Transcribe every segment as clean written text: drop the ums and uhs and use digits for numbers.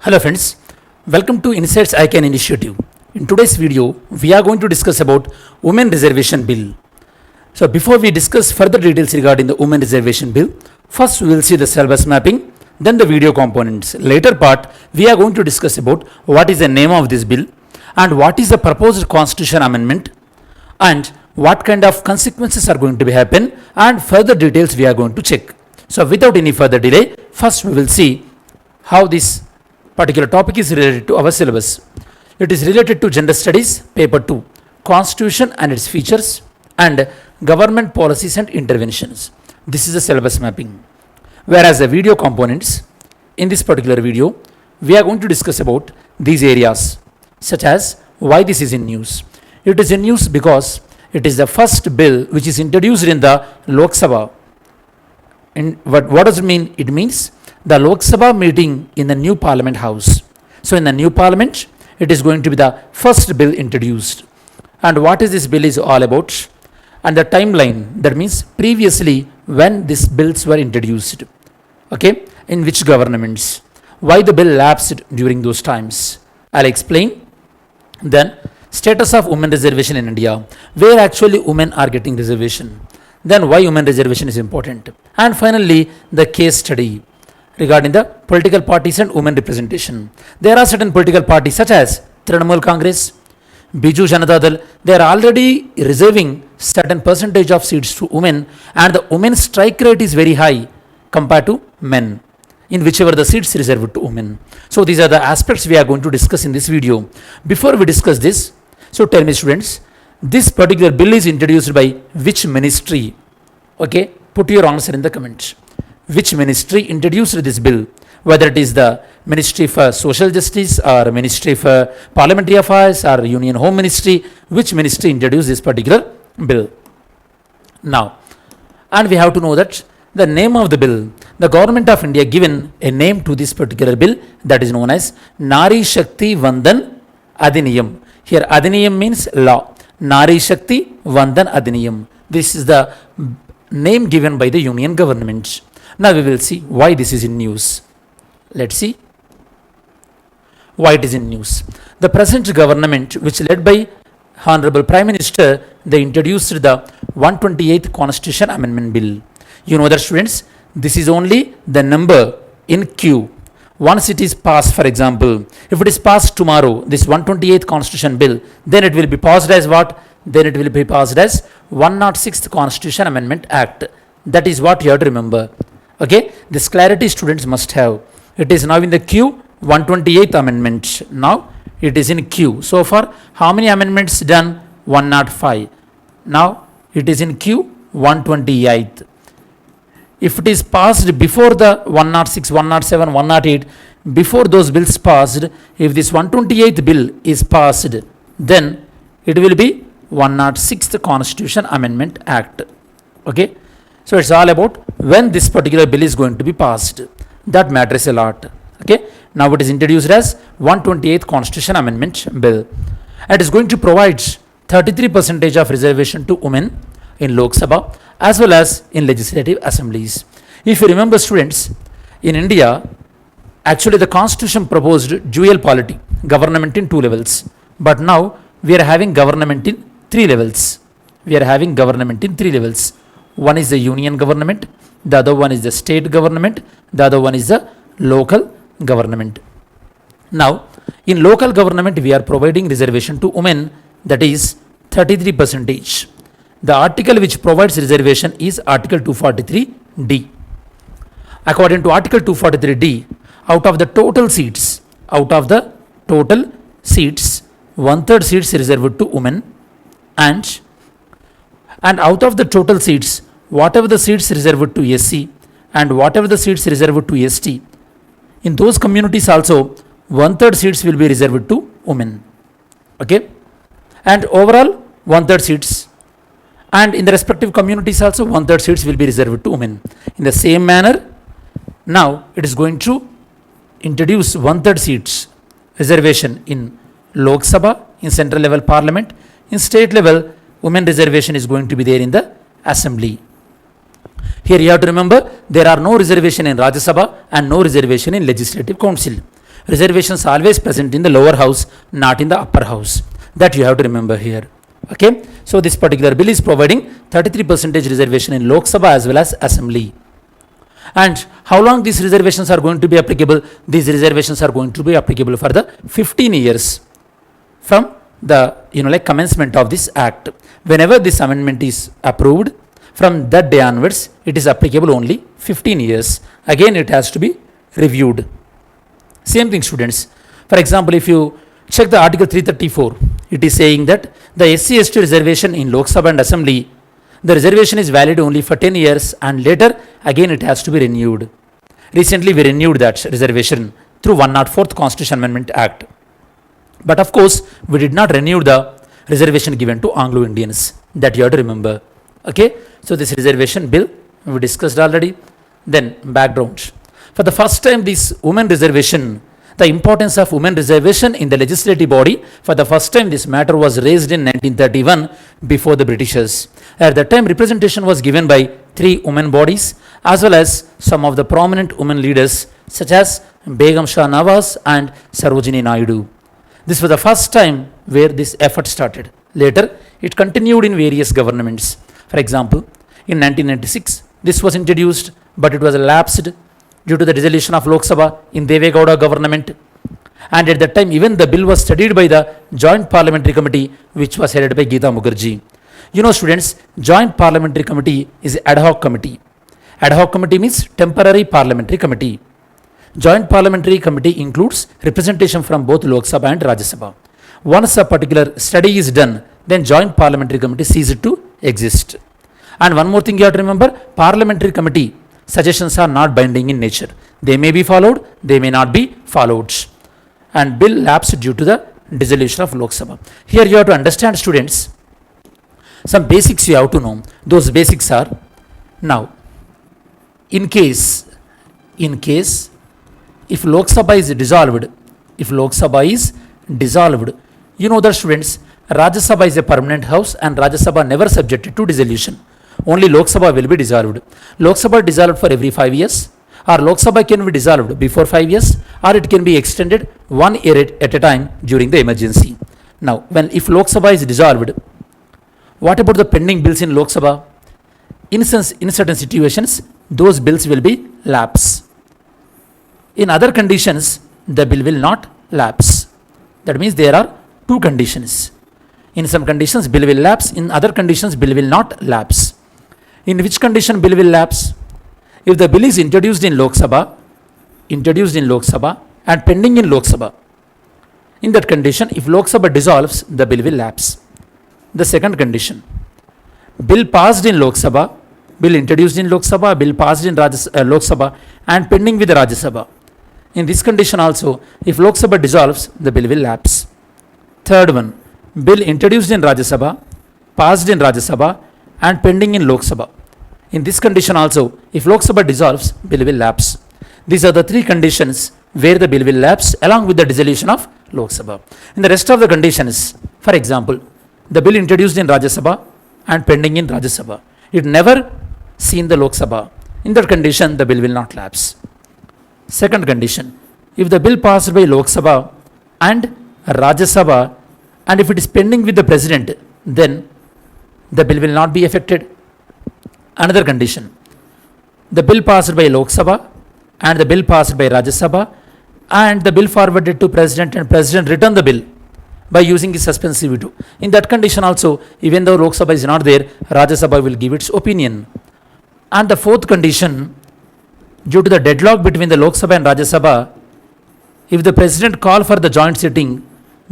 Hello friends, welcome to Insights I Can Initiative. In today's video, we are going to discuss about Women Reservation Bill. So before we discuss further details regarding the Women Reservation Bill, first we will see the syllabus mapping, then the video components. Later part, we are going to discuss about what is the name of this bill and what is the proposed constitution amendment and what kind of consequences are going to be happen and further details we are going to check. So without any further delay, first we will see how this particular topic is related to our syllabus. It is related to Gender Studies, Paper 2, Constitution and its Features, and Government Policies and Interventions. This is the syllabus mapping. Whereas the video components, in this particular video, we are going to discuss about these areas, such as why this is in news. It is in news because it is the first bill which is introduced in the Lok Sabha. And what does it mean? It means the Lok Sabha meeting in the new Parliament House. So in the new Parliament, it is going to be the first bill introduced. And what is this bill is all about? And the timeline, that means previously when these bills were introduced. Okay, in which governments? Why the bill lapsed during those times? I'll explain. Then status of women reservation in India, where actually women are getting reservation. Then why women reservation is important. And finally, the case study regarding the political parties and women representation. There are certain political parties such as Trinamool Congress, Biju Janata Dal. They are already reserving certain percentage of seats to women, and the women's strike rate is very high compared to men in whichever the seats reserved to women. So these are the aspects we are going to discuss in this video. Before we discuss this, so tell me students, this particular bill is introduced by which ministry? Okay, put your answer in the comments. Which ministry introduced this bill? Whether it is the Ministry for Social Justice or Ministry for Parliamentary Affairs or Union Home Ministry, which ministry introduced this particular bill? Now, and we have to know that the name of the bill, the government of India given a name to this particular bill that is known as Nari Shakti Vandan Adhiniyam. Here Adhiniyam means law. Nari Shakti Vandan Adhiniyam. This is the name given by the Union government. Now we will see why this is in news. Let's see why it is in news. The present government, which led by Honorable Prime Minister, they introduced the 128th Constitution Amendment Bill. You know that students, this is only the number in queue. Once it is passed, for example, if it is passed tomorrow, this 128th Constitution Bill, then it will be passed as what? Then it will be passed as 106th Constitution Amendment Act. That is what you have to remember. Okay, this clarity students must have. It is now in the queue, 128th amendment. Now it is in queue. So far, how many amendments done? 105. Now it is in queue, 128th. If it is passed before the 106, 107, 108, before those bills passed, if this 128th bill is passed, then it will be 106th Constitution Amendment Act. Okay. So it's all about when this particular bill is going to be passed. That matters a lot. Okay. Now it is introduced as 128th Constitution Amendment Bill. It is going to provide 33% of reservation to women in Lok Sabha as well as in legislative assemblies. If you remember students, in India, actually the Constitution proposed dual polity, government in 2 levels. But now we are having government in 3 levels. We are having government in 3 levels. One is the union government, the other one is the state government, the other one is the local government. Now, in local government, we are providing reservation to women, that is 33%. The article which provides reservation is Article 243D. According to Article 243D, out of the total seats, 1/3 seats reserved to women, and out of the total seats, whatever the seats reserved to SC and whatever the seats reserved to ST, in those communities also 1/3 seats will be reserved to women. Okay, and overall 1/3 seats, and in the respective communities also 1/3 seats will be reserved to women. In the same manner, now it is going to introduce 1/3 seats reservation in Lok Sabha, in central level parliament. In state level, women reservation is going to be there in the assembly. Here you have to remember, there are no reservation in Rajya Sabha and no reservation in Legislative Council. Reservations always present in the lower house, not in the upper house. That you have to remember here. Okay. So this particular bill is providing 33% reservation in Lok Sabha as well as Assembly. And how long these reservations are going to be applicable? These reservations are going to be applicable for the 15 years from the commencement of this act. Whenever this amendment is approved, from that day onwards, it is applicable only 15 years. Again, it has to be reviewed. Same thing, students. For example, if you check the Article 334, it is saying that the SC/ST reservation in Lok Sabha and Assembly, the reservation is valid only for 10 years and later again it has to be renewed. Recently we renewed that reservation through 104th Constitution Amendment Act. But of course, we did not renew the reservation given to Anglo Indians. That you have to remember. Okay, so this reservation bill we discussed already. Then background. For the first time, this women reservation, the importance of women reservation in the legislative body, for the first time this matter was raised in 1931 before the Britishers. At that time, representation was given by 3 women bodies as well as some of the prominent women leaders such as Begum Shah Nawaz and Sarojini Naidu. This was the first time where this effort started. Later, it continued in various governments. For example, in 1996, this was introduced, but it was lapsed due to the dissolution of Lok Sabha in Deve Gowda government. And at that time, even the bill was studied by the Joint Parliamentary Committee, which was headed by Geeta Mukherjee. You know, students, Joint Parliamentary Committee is ad hoc committee. Ad hoc committee means temporary parliamentary committee. Joint Parliamentary Committee includes representation from both Lok Sabha and Rajya Sabha. Once a particular study is done, then Joint Parliamentary Committee ceases to exist. And one more thing you have to remember, Parliamentary Committee suggestions are not binding in nature. They may be followed, they may not be followed. And bill lapsed due to the dissolution of Lok Sabha. Here you have to understand, students, some basics you have to know. Those basics are, now, in case if Lok Sabha is dissolved, you know that, students, Rajya Sabha is a permanent house and Rajya Sabha never subjected to dissolution. Only Lok Sabha will be dissolved. Lok Sabha dissolved for every 5 years, or Lok Sabha can be dissolved before 5 years, or it can be extended 1 year at a time during the emergency. Now, if Lok Sabha is dissolved, what about the pending bills in Lok Sabha? In certain situations, those bills will be lapse. In other conditions, the bill will not lapse. That means there are 2 conditions. In some conditions, bill will lapse. In other conditions, bill will not lapse. In which condition bill will lapse? If the bill is introduced in Lok Sabha and pending in Lok Sabha, in that condition, if Lok Sabha dissolves, the bill will lapse. The second condition, bill passed in Lok Sabha, bill introduced in Lok Sabha, bill passed in Lok Sabha and pending with Rajya Sabha. In this condition also, if Lok Sabha dissolves, the bill will lapse. Third one, bill introduced in Rajya Sabha, passed in Rajya Sabha and pending in Lok Sabha. In this condition also, if Lok Sabha dissolves, bill will lapse. These are the 3 conditions where the bill will lapse along with the dissolution of Lok Sabha. In the rest of the conditions, for example, the bill introduced in Rajya Sabha and pending in Rajya Sabha, it never seen the Lok Sabha. In that condition, the bill will not lapse. Second condition, if the bill passed by Lok Sabha and Rajya Sabha, and if it is pending with the President, then the bill will not be affected. Another condition, the bill passed by Lok Sabha and the bill passed by Rajya Sabha and the bill forwarded to President and President returned the bill by using his suspensive veto. In that condition also, even though Lok Sabha is not there, Rajya Sabha will give its opinion. And the fourth condition, due to the deadlock between the Lok Sabha and Rajya Sabha, if the President call for the joint sitting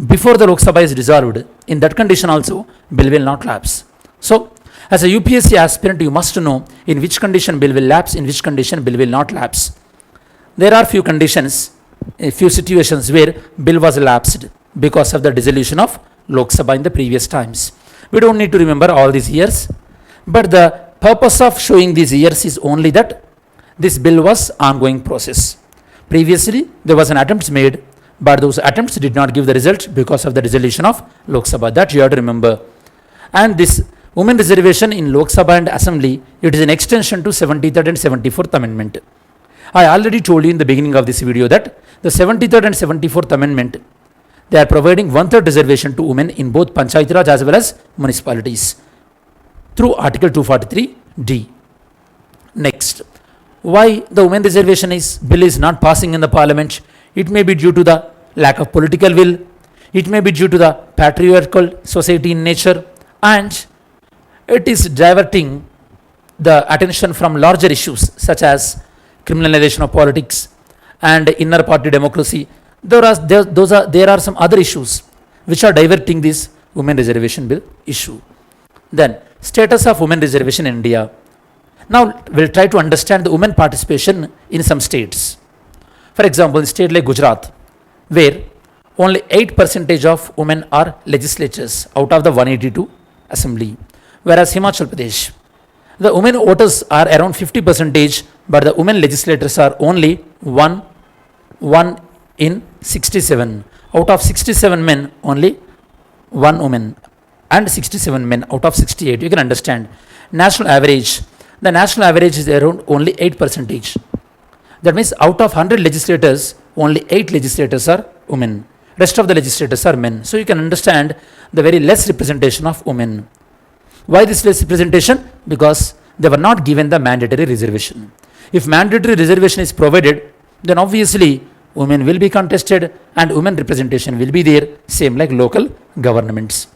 before the Lok Sabha is dissolved, in that condition also, bill will not lapse. So, as a UPSC aspirant, you must know in which condition bill will lapse, in which condition bill will not lapse. There are few conditions, a few situations where bill was lapsed because of the dissolution of Lok Sabha in the previous times. We don't need to remember all these years, but the purpose of showing these years is only that this bill was ongoing process. Previously, there was an attempt made, but those attempts did not give the result because of the dissolution of Lok Sabha. That you have to remember. And this women reservation in Lok Sabha and Assembly, it is an extension to 73rd and 74th Amendment. I already told you in the beginning of this video that The 73rd and 74th Amendment, they are providing one-third reservation to women in both Panchayati Raj as well as municipalities through Article 243D. Next, why the women reservation bill is not passing in the parliament? It may be due to the lack of political will, it may be due to the patriarchal society in nature, and it is diverting the attention from larger issues such as criminalization of politics and inner party democracy. There are some other issues which are diverting this women reservation bill issue. Then, status of women reservation in India. Now, we'll try to understand the women participation in some states. For example, in a state like Gujarat, where only 8% of women are legislators out of the 182 assembly, whereas Himachal Pradesh, the women voters are around 50%, but the women legislators are only 1 in 67. Out of 67 men, only 1 woman, and 67 men out of 68. You can understand. National average, the national average is around only 8%. That means out of 100 legislators, only 8 legislators are women. Rest of the legislators are men. So you can understand the very less representation of women. Why this less representation? Because they were not given the mandatory reservation. If mandatory reservation is provided, then obviously women will be contested and women representation will be there, same like local governments.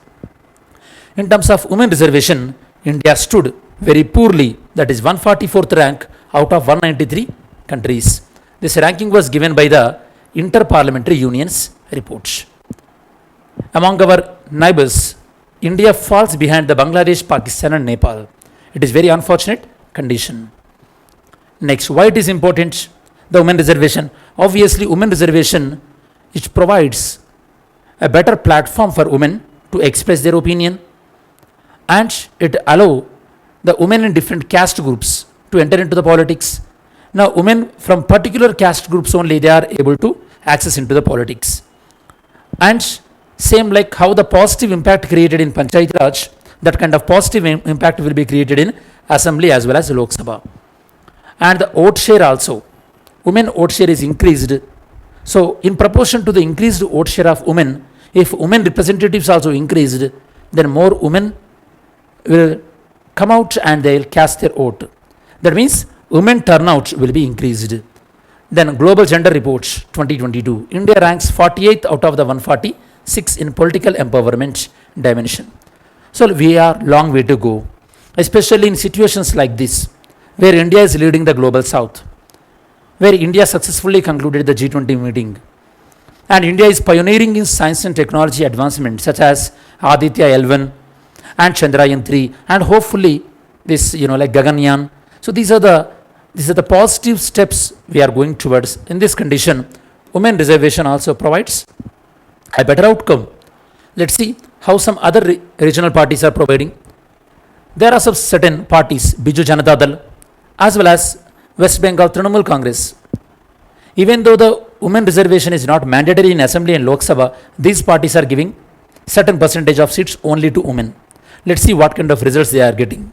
In terms of women reservation, India stood very poorly, that is 144th rank out of 193 countries. This ranking was given by the Inter-Parliamentary Union's report. Among our neighbors, India falls behind the Bangladesh, Pakistan and Nepal. It is very unfortunate condition. Next, why it is important? The women reservation. Obviously, women reservation, it provides a better platform for women to express their opinion, and it allows the women in different caste groups to enter into the politics. Now, women from particular caste groups only, they are able to access into the politics. And same like how the positive impact created in Panchayati Raj, that kind of positive impact will be created in Assembly as well as Lok Sabha. And the vote share also, women vote share is increased. So in proportion to the increased vote share of women, if women representatives also increased, then more women will come out and they will cast their vote. That means women turnout will be increased. Then Global Gender Report 2022, India ranks 48th out of the 146 in political empowerment dimension. So we are long way to go, especially in situations like this, where India is leading the global south, where India successfully concluded the G20 meeting. And India is pioneering in science and technology advancement such as Aditya L1 and Chandrayaan 3 and hopefully this, like Gaganyaan. So these are the positive steps we are going towards. In this condition, women reservation also provides a better outcome. Let's see how some other regional parties are providing. There are some certain parties, Biju Janata Dal, as well as West Bengal Trinamool Congress. Even though the women reservation is not mandatory in Assembly and Lok Sabha, these parties are giving certain percentage of seats only to women. Let's see what kind of results they are getting.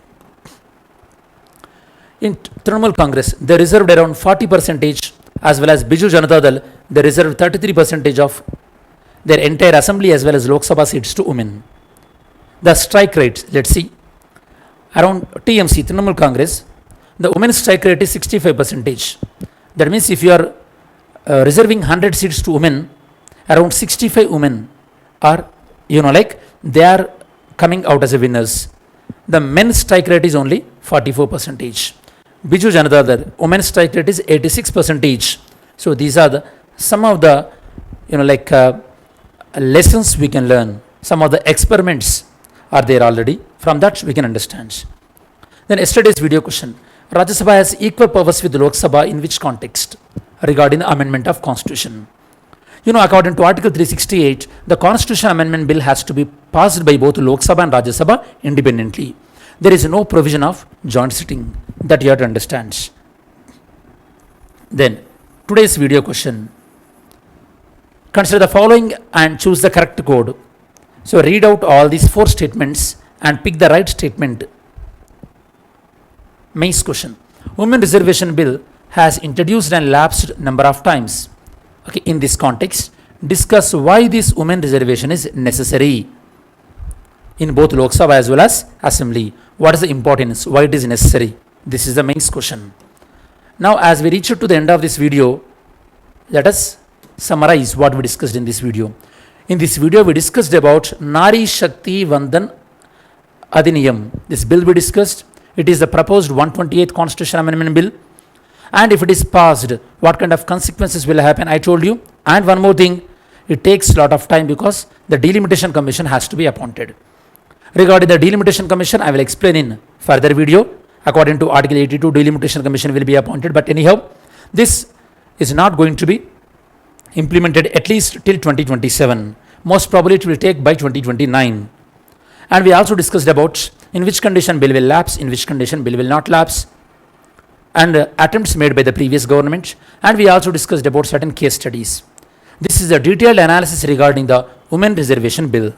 In Trinamool Congress, they reserved around 40%, as well as Biju Janata Dal, they reserved 33% of their entire Assembly as well as Lok Sabha seats to women. The strike rate, let's see, around TMC, Trinamool Congress, the women's strike rate is 65%. That means if you are reserving 100 seats to women, around 65 women are, they are coming out as a winners. The men's strike rate is only 44%. Biju Janata Dal, women's strike rate is 86%. So these are some of the, lessons we can learn. Some of the experiments are there already. From that we can understand. Then yesterday's video question. Rajya Sabha has equal powers with Lok Sabha in which context? Regarding the amendment of Constitution. According to Article 368, the Constitution Amendment Bill has to be passed by both Lok Sabha and Rajya Sabha independently. There is no provision of joint sitting. That you have to understand. Then, today's video question. Consider the following and choose the correct code. So, read out all these 4 statements and pick the right statement. Mains question. Women Reservation Bill has introduced and lapsed number of times. Okay, in this context, discuss why this women reservation is necessary in both Lok Sabha as well as Assembly. What is the importance? Why it is necessary? This is the main question. Now, as we reach to the end of this video, let us summarize what we discussed in this video. In this video, we discussed about Nari Shakti Vandan Adhiniyam. This bill we discussed. It is the proposed 128th Constitution Amendment Bill. And if it is passed, what kind of consequences will happen? I told you. And one more thing, it takes a lot of time because the Delimitation Commission has to be appointed. Regarding the Delimitation Commission, I will explain in further video. According to Article 82, Delimitation Commission will be appointed. But anyhow, this is not going to be implemented at least till 2027. Most probably it will take by 2029. And we also discussed about in which condition bill will lapse, in which condition bill will not lapse, and attempts made by the previous government. And we also discussed about certain case studies. This is a detailed analysis regarding the Women Reservation Bill.